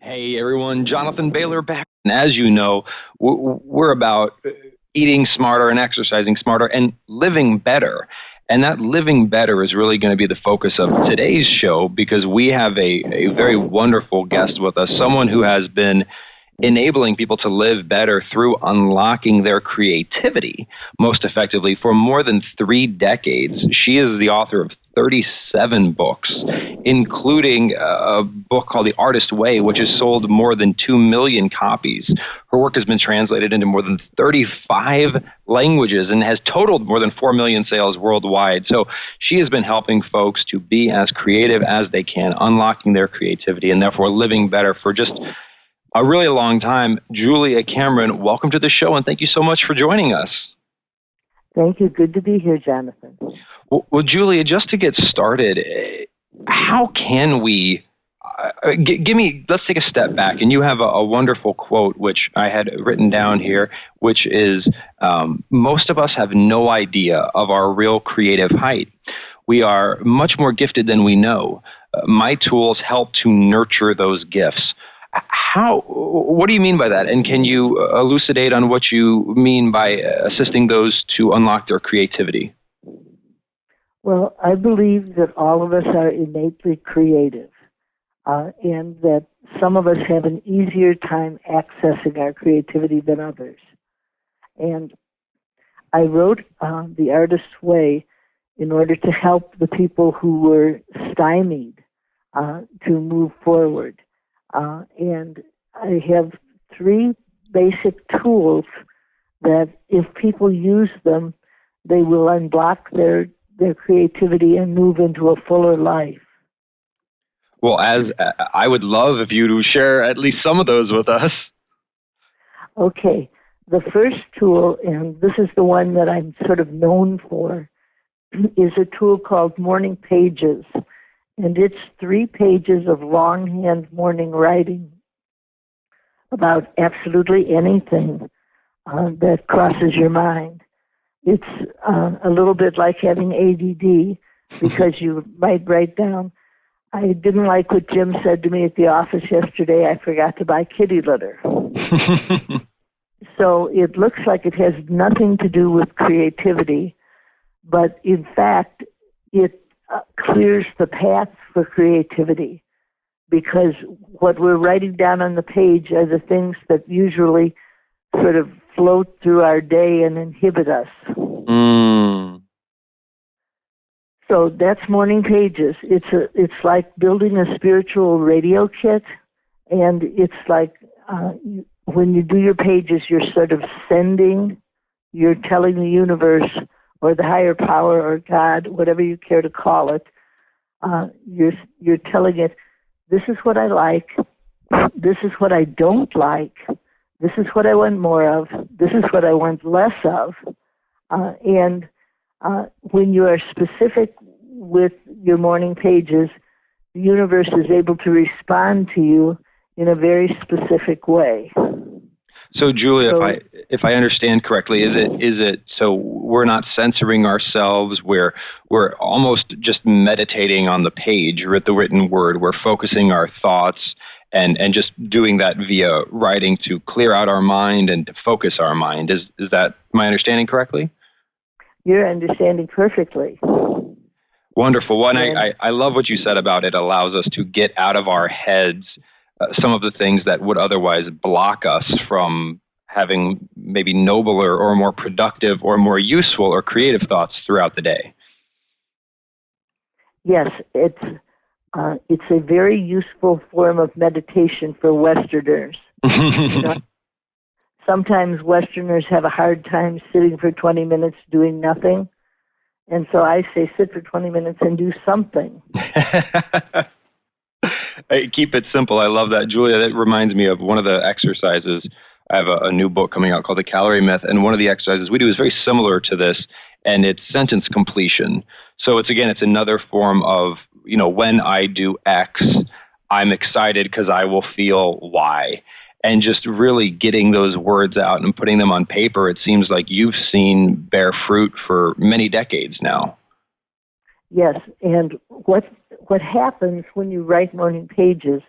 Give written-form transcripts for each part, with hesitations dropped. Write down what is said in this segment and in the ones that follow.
Hey everyone, Jonathan Bailor back. And as you know, we're about eating smarter and exercising smarter and living better. And that living better is really going to be the focus of today's show because we have a very wonderful guest with us, someone who has been enabling people to live better through unlocking their creativity most effectively for more than 3 decades. She is the author of 37 books, including a book called The Artist Way, which has sold more than 2 million copies. Her work has been translated into more than 35 languages and has totaled more than 4 million sales worldwide. So she has been helping folks to be as creative as they can, unlocking their creativity and therefore living better for just a really long time. Julia Cameron, welcome to the show, and thank you so much for joining us. Thank you. Good to be here, Jonathan. Well, Julia, just to get started, how can we, let's take a step back, and you have a wonderful quote, which I had written down here, which is, most of us have no idea of our real creative height. We are much more gifted than we know. My tools help to nurture those gifts. What do you mean by that? And can you elucidate on what you mean by assisting those to unlock their creativity? Well, I believe that all of us are innately creative, and that some of us have an easier time accessing our creativity than others. And I wrote The Artist's Way in order to help the people who were stymied to move forward. And I have 3 basic tools that if people use them, they will unblock their creativity and move into a fuller life. Well, as I would love if you to share at least some of those with us. Okay. The first tool, and this is the one that I'm sort of known for, is a tool called Mourning Pages. And it's 3 pages of longhand morning writing about absolutely anything that crosses your mind. It's a little bit like having ADD because you might write down, I didn't like what Jim said to me at the office yesterday. I forgot to buy kitty litter. So it looks like it has nothing to do with creativity, but in fact, it clears the path for creativity because what we're writing down on the page are the things that usually sort of float through our day and inhibit us. So that's Mourning Pages. It's like building a spiritual radio kit, and it's like when you do your pages, you're sort of you're telling the universe or the higher power or God, whatever you care to call it, you're telling it, this is what I like, this is what I don't like, this is what I want more of, this is what I want less of. And when you are specific with your morning pages, the universe is able to respond to you in a very specific way. So, Julia, if I understand correctly, is it so we're not censoring ourselves? We're almost just meditating on the page, the written word. We're focusing our thoughts and just doing that via writing to clear out our mind and to focus our mind. Is that my understanding correctly? You're understanding perfectly. Wonderful. Well, and I love what you said about it allows us to get out of our heads some of the things that would otherwise block us from having maybe nobler or more productive or more useful or creative thoughts throughout the day. Yes, it's a very useful form of meditation for Westerners. Sometimes Westerners have a hard time sitting for 20 minutes doing nothing. And so I say sit for 20 minutes and do something. Keep it simple. I love that. Julia, that reminds me of one of the exercises. I have a new book coming out called The Calorie Myth, and one of the exercises we do is very similar to this, and it's sentence completion. So it's another form of, when I do X, I'm excited because I will feel Y. And just really getting those words out and putting them on paper, it seems like you've seen bear fruit for many decades now. Yes, and what happens when you write Mourning Pages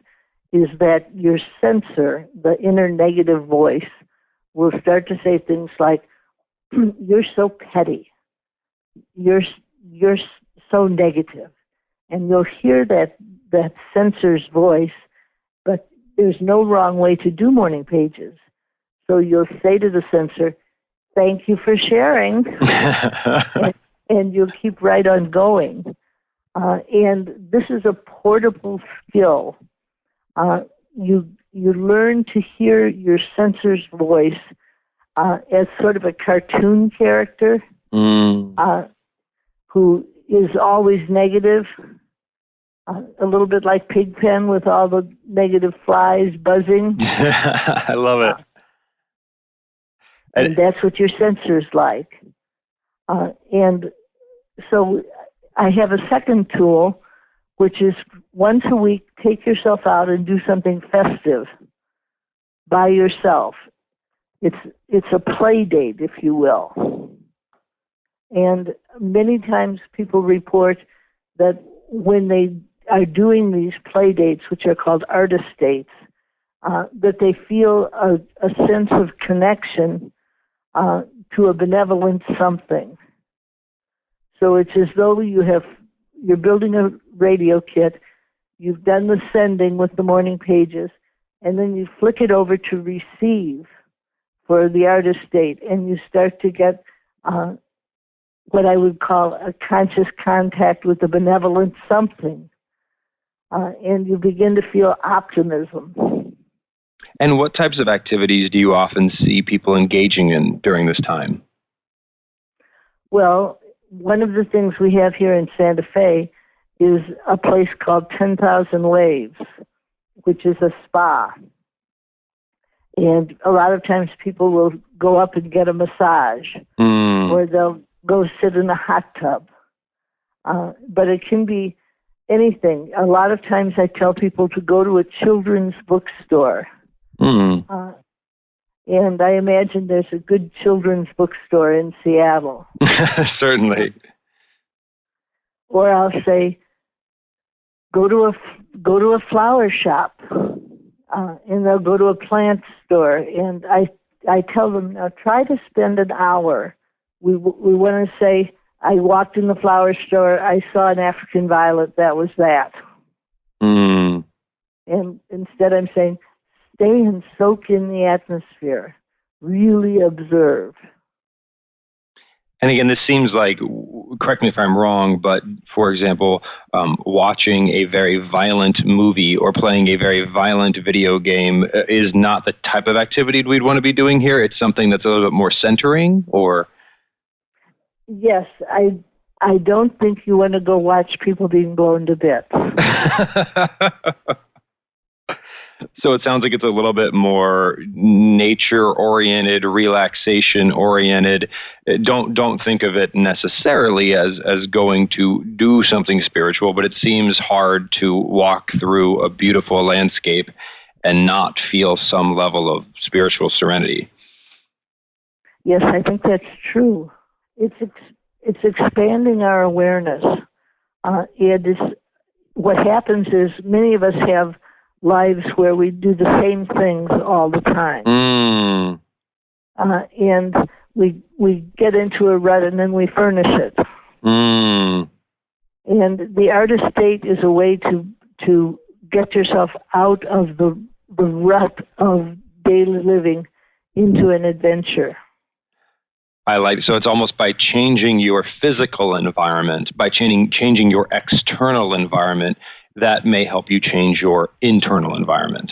is that your sensor, the inner negative voice, will start to say things like, "You're so petty. You're so negative." And you'll hear that sensor's voice, but there's no wrong way to do morning pages. So you'll say to the sensor, "Thank you for sharing," and you'll keep right on going. And this is a portable skill. You learn to hear your sensor's voice as sort of a cartoon character who is always negative, a little bit like Pigpen with all the negative flies buzzing. I love it. And that's what your sensor's like. And so I have a second tool, which is once a week, take yourself out and do something festive by yourself. It's a play date, if you will. And many times people report that when they are doing these play dates, which are called artist dates, that they feel a sense of connection to a benevolent something. So it's as though you're building a radio kit, you've done the sending with the morning pages, and then you flick it over to receive for the artist date, and you start to get what I would call a conscious contact with the benevolent something, and you begin to feel optimism. And what types of activities do you often see people engaging in during this time? Well, one of the things we have here in Santa Fe is a place called 10,000 Waves, which is a spa. And a lot of times people will go up and get a massage, or they'll go sit in a hot tub. But it can be anything. A lot of times I tell people to go to a children's bookstore. And I imagine there's a good children's bookstore in Seattle. Certainly. Or I'll say, go to a flower shop, and they'll go to a plant store. And I tell them, now try to spend an hour. We want to say, I walked in the flower store, I saw an African violet, that was that. And instead I'm saying, stay and soak in the atmosphere. Really observe. And again, this seems like, correct me if I'm wrong, but for example, watching a very violent movie or playing a very violent video game is not the type of activity we'd want to be doing here. It's something that's a little bit more centering, or? Yes, I don't think you want to go watch people being blown to bits. So it sounds like it's a little bit more nature-oriented, relaxation-oriented. Don't think of it necessarily as going to do something spiritual, but it seems hard to walk through a beautiful landscape and not feel some level of spiritual serenity. Yes, I think that's true. It's expanding our awareness. What happens is many of us have lives where we do the same things all the time. And we get into a rut and then we furnish it. And the artist state is a way to get yourself out of the rut of daily living into an adventure. So it's almost by changing your physical environment, by changing your external environment, that may help you change your internal environment.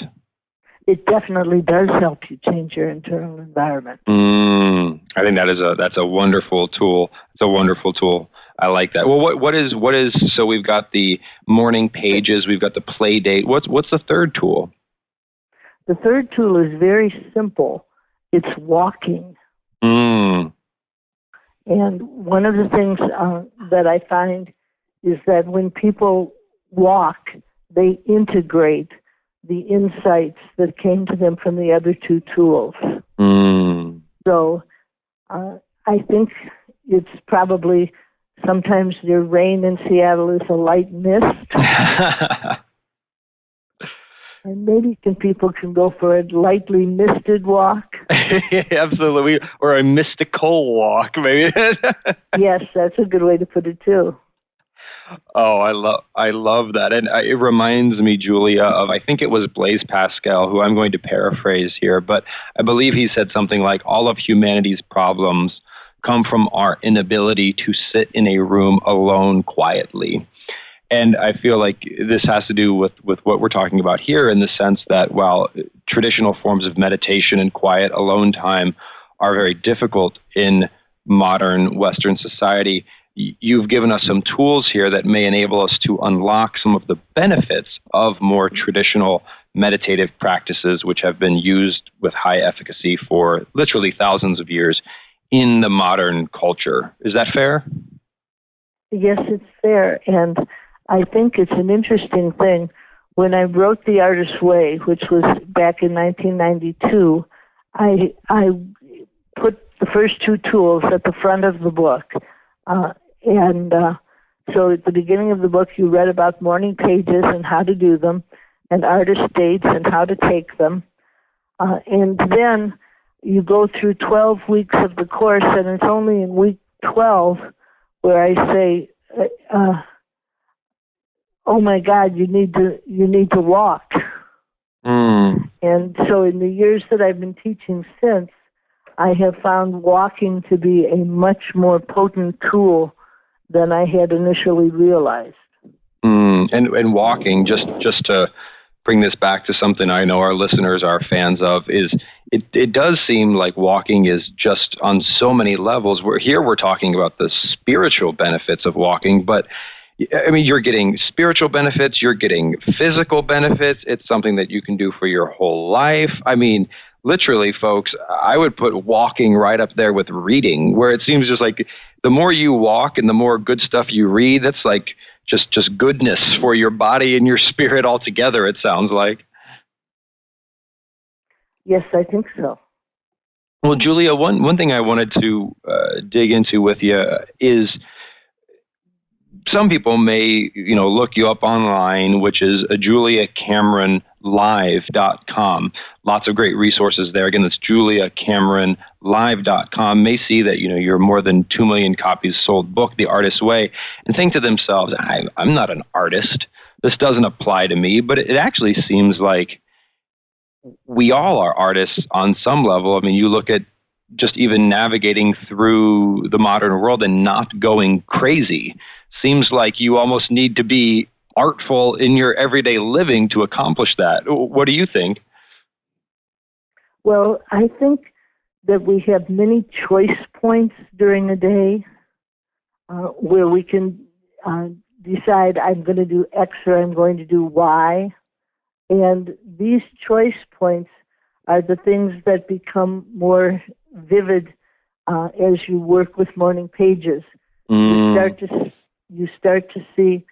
It definitely does help you change your internal environment. I think that's a wonderful tool. It's a wonderful tool. I like that. Well, what is? So we've got the morning pages. We've got the play date. What's the third tool? The third tool is very simple. It's walking. And one of the things that I find is that when people walk, they integrate the insights that came to them from the other two tools. So I think it's probably sometimes the rain in Seattle is a light mist. And maybe people can go for a lightly misted walk. Absolutely. Or a mystical walk, maybe. Yes, that's a good way to put it too. Oh, I love that. And it reminds me, Julia, of, I think it was Blaise Pascal, who I'm going to paraphrase here, but I believe he said something like, all of humanity's problems come from our inability to sit in a room alone quietly. And I feel like this has to do with what we're talking about here, in the sense that while traditional forms of meditation and quiet alone time are very difficult in modern Western society, you've given us some tools here that may enable us to unlock some of the benefits of more traditional meditative practices, which have been used with high efficacy for literally thousands of years in the modern culture. Is that fair? Yes, it's fair. And I think it's an interesting thing. When I wrote The Artist's Way, which was back in 1992, I put the first two tools at the front of the book. So at the beginning of the book, you read about morning pages and how to do them, and artist states and how to take them. And then you go through 12 weeks of the course, and it's only in week 12 where I say, oh my God, you need to walk. And so in the years that I've been teaching since, I have found walking to be a much more potent tool than I had initially realized. And walking, just to bring this back to something I know our listeners are fans of, is it does seem like walking is just on so many levels. We're talking about the spiritual benefits of walking, but I mean, you're getting spiritual benefits, you're getting physical benefits. It's something that you can do for your whole life. I mean, literally, folks, I would put walking right up there with reading, where it seems just like the more you walk and the more good stuff you read, that's like just goodness for your body and your spirit altogether, it sounds like. Yes, I think so. Well, Julia, one thing I wanted to dig into with you is, some people may, look you up online, which is juliacameronlive.com. Lots of great resources there. Again, that's juliacameronlive.com. May see that, you're more than 2 million copies sold book, The Artist's Way, and think to themselves, I'm not an artist. This doesn't apply to me. But it actually seems like we all are artists on some level. I mean, you look at just even navigating through the modern world and not going crazy. Seems like you almost need to be artful in your everyday living to accomplish that. What do you think? Well, I think that we have many choice points during the day where we can decide I'm going to do X or I'm going to do Y. And these choice points are the things that become more vivid as you work with Mourning Pages. You start to see,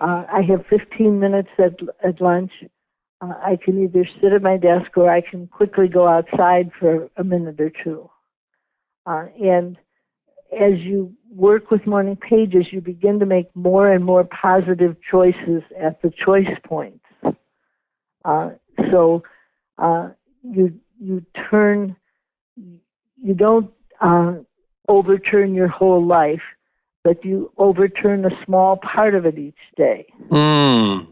I have 15 minutes at lunch. I can either sit at my desk or I can quickly go outside for a minute or two. And as you work with Mourning Pages, you begin to make more and more positive choices at the choice points. So you don't overturn your whole life, but you overturn a small part of it each day. So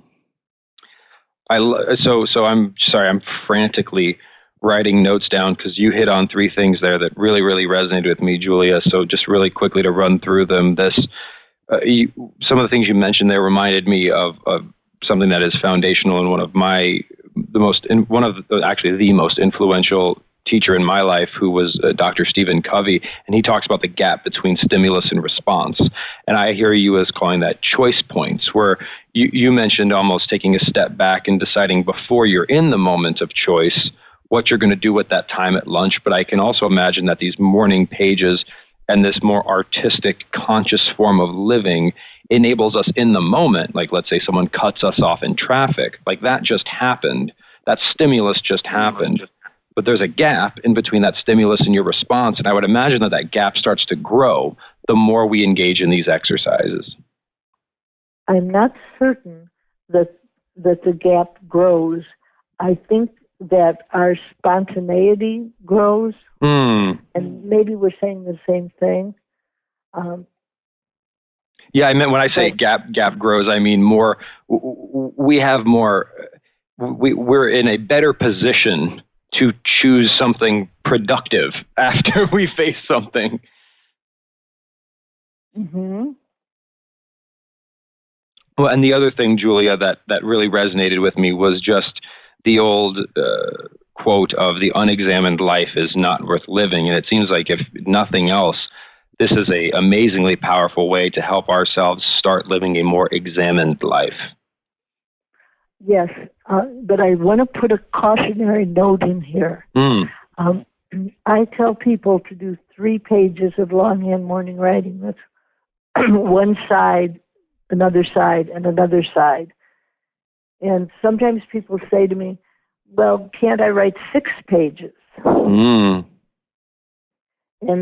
I'm sorry, I'm frantically writing notes down because you hit on 3 things there that really, really resonated with me, Julia. So just really quickly to run through them, some of the things you mentioned there reminded me of something that is foundational in the most influential teacher in my life, who was Dr. Stephen Covey, and he talks about the gap between stimulus and response. And I hear you as calling that choice points, where you mentioned almost taking a step back and deciding before you're in the moment of choice what you're going to do with that time at lunch. But I can also imagine that these morning pages and this more artistic, conscious form of living enables us in the moment. Like, let's say someone cuts us off in traffic, like that just happened. That stimulus just happened. But there's a gap in between that stimulus and your response. And I would imagine that gap starts to grow the more we engage in these exercises. I'm not certain that the gap grows. I think that our spontaneity grows, and maybe we're saying the same thing. Yeah, I meant when I say gap grows, I mean more. We have more. We're in a better position to choose something productive after we face something. Mm-hmm. Well, and the other thing, Julia, that really resonated with me was just the old quote of the unexamined life is not worth living. And it seems like if nothing else, this is an amazingly powerful way to help ourselves start living a more examined life. Yes, but I want to put a cautionary note in here. I tell people to do 3 pages of longhand morning writing. That's one side, another side, and another side. And sometimes people say to me, well, can't I write 6 pages? And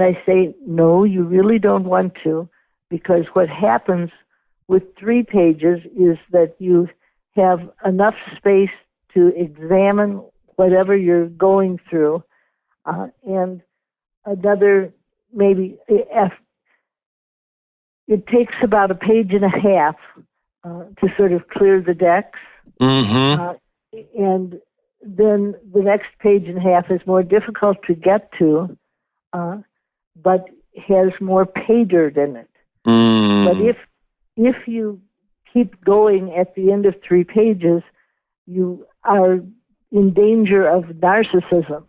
I say, no, you really don't want to, because what happens with 3 pages is that you have enough space to examine whatever you're going through, and another maybe it takes about a page and a half to sort of clear the decks, and then the next page and a half is more difficult to get to, but has more pay dirt in it. But if you keep going at the end of 3 pages, you are in danger of narcissism.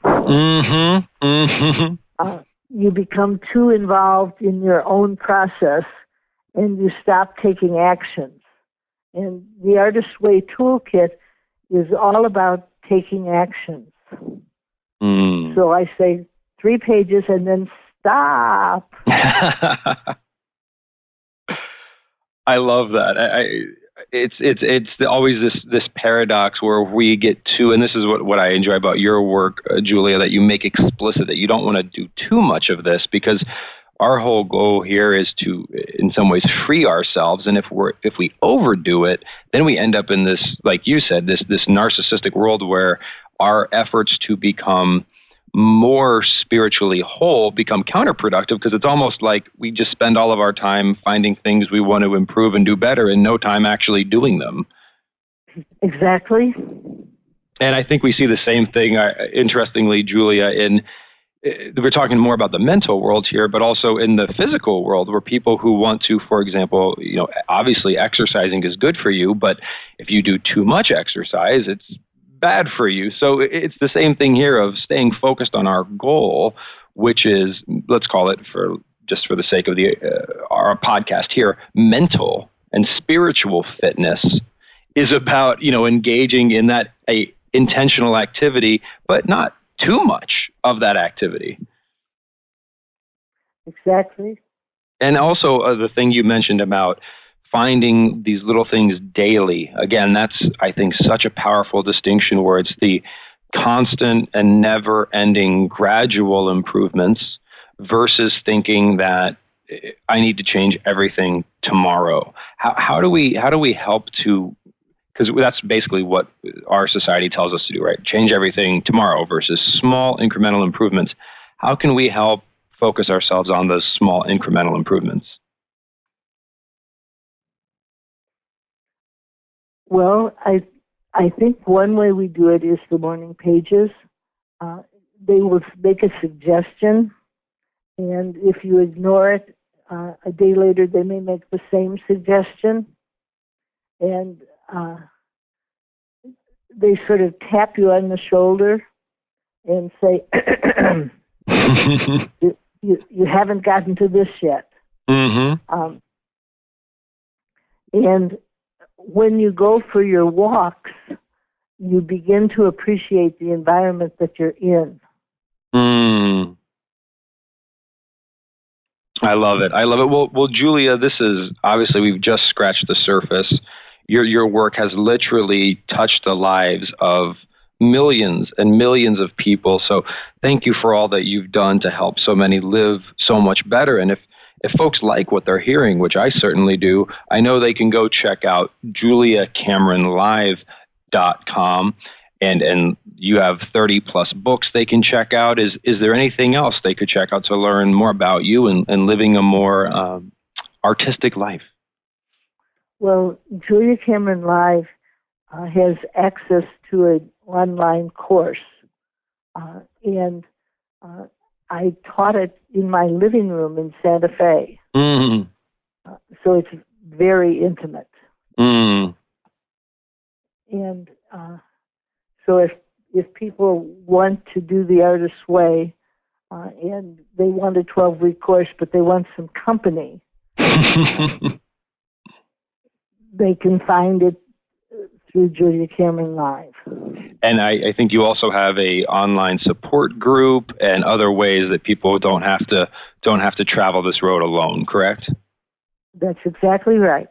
You become too involved in your own process, and you stop taking actions. And the Artist's Way Toolkit is all about taking actions. So I say 3 pages and then stop. I love that. It's always this paradox where we get to, and this is what I enjoy about your work, Julia, that you make explicit that you don't want to do too much of this, because our whole goal here is to, in some ways, free ourselves. And if we overdo it, then we end up in this, like you said, this narcissistic world where our efforts to become more spiritually whole become counterproductive, because it's almost like we just spend all of our time finding things we want to improve and do better and no time actually doing them. Exactly. And I think we see the same thing, interestingly, Julia, we're talking more about the mental world here, but also in the physical world, where people who want to, for example, obviously exercising is good for you, but if you do too much exercise, it's bad for you. So it's the same thing here of staying focused on our goal, which is, let's call it, for the sake of our podcast here, mental and spiritual fitness is about, engaging in that intentional activity, but not too much of that activity. Exactly. And also the thing you mentioned about finding these little things daily. Again, that's, I think, such a powerful distinction, where it's the constant and never-ending gradual improvements versus thinking that I need to change everything tomorrow. How do we help to, because that's basically what our society tells us to do, right? Change everything tomorrow versus small incremental improvements. How can we help focus ourselves on those small incremental improvements? Well, I think one way we do it is the morning pages. They will make a suggestion, and if you ignore it, a day later they may make the same suggestion, and they sort of tap you on the shoulder and say, you haven't gotten to this yet. And when you go for your walks, you begin to appreciate the environment that you're in. I love it. Well, Julia, this is obviously, we've just scratched the surface. Your work has literally touched the lives of millions and millions of people. So thank you for all that you've done to help so many live so much better. And if folks like what they're hearing, which I certainly do, I know they can go check out juliacameronlive.com. and you have 30 plus books they can check out. Is there anything else they could check out to learn more about you and living a more artistic life? Well, Julia Cameron Live has access to an online course, and I taught it in my living room in Santa Fe. Mm. So it's very intimate. Mm. And so if people want to do the artist's way, and they want a 12-week course, but they want some company, they can find it through Julia Cameron Live. And I think you also have a online support group and other ways that people don't have to travel this road alone, correct? That's exactly right.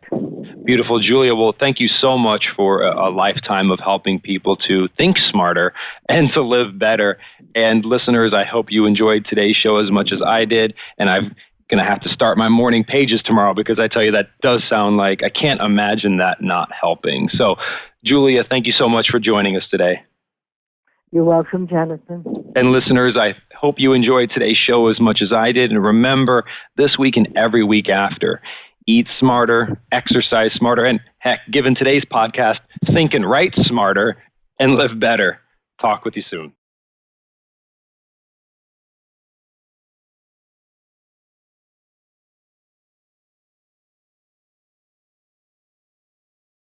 Beautiful, Julia. Well, thank you so much for a lifetime of helping people to think smarter and to live better. And listeners, I hope you enjoyed today's show as much as I did. And I'm going to have to start my morning pages tomorrow, because I tell you, that does sound like, I can't imagine that not helping. So, Julia, thank you so much for joining us today. You're welcome, Jonathan. And listeners, I hope you enjoyed today's show as much as I did. And remember, this week and every week after, eat smarter, exercise smarter, and heck, given today's podcast, think and write smarter and live better. Talk with you soon.